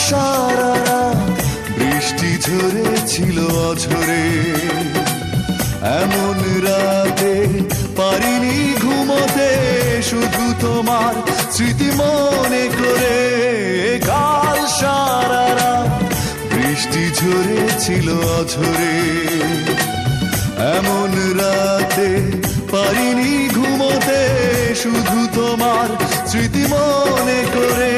সারা রাত বৃষ্টি ঝরেছিল অঝরে, এমন রাতে পারিনি ঘুমোতে, শুধু তোমার স্মৃতি মনে করে। কাল সারা রাত বৃষ্টি ঝরেছিল অঝরে, এমন রাতে পারিনি ঘুমোতে, শুধু তোমার স্মৃতি মনে করে।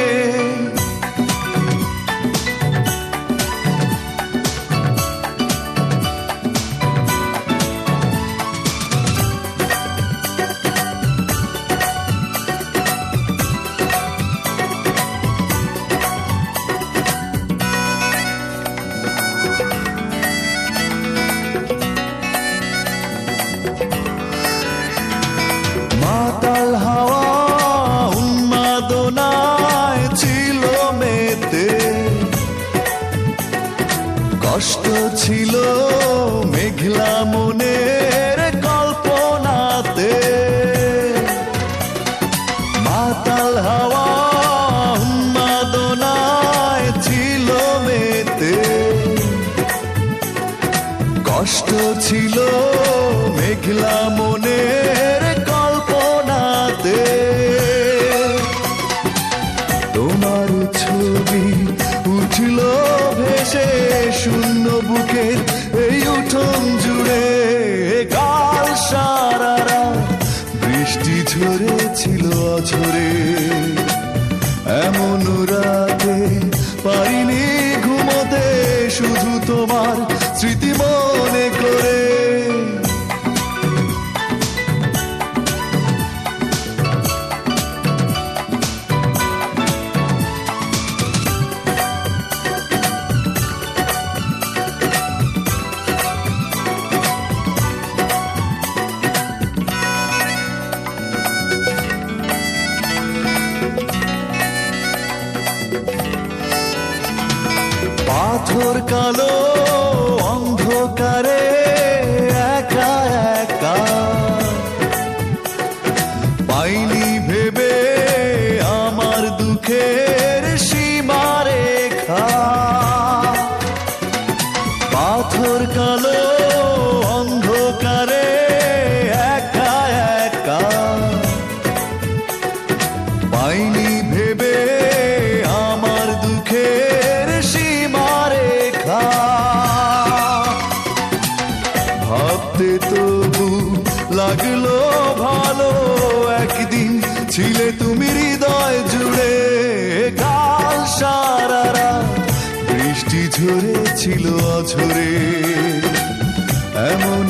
মাতাল হাওয়া উন্মাদনায় ছিল মেতে, কষ্ট ছিল মেঘলা মনের কল্পনাতে। মাতাল হাওয়া উন্মাদনায় ছিল মেতে, কষ্ট ছিল মেঘলা মনের কল্পনাতে। তোমার ছবি উঠল ভেসে শূন্য বুকের এই উঠোন জুড়ে। কাল সারা রাত বৃষ্টি ঝরেছিল অঝরে, এমন রাতে পারিনি ঘুমোতে, শুধু তোমার স্মৃতি মনে করে। পাথর কালো অন্ধকারে একা একা, পাইনি ভেবে আমার দুঃখের সীমারেখা। পাথর কালো অন্ধকারে একা একা, পাইনি ভেবে আমার দুঃখের সীমারেখা। ভাবতে তবু লাগলো ভালো, একদিন ছিলে তুমি হৃদয় জুড়ে। কাল সারা রাত বৃষ্টি ঝরেছিল অঝরে, এমন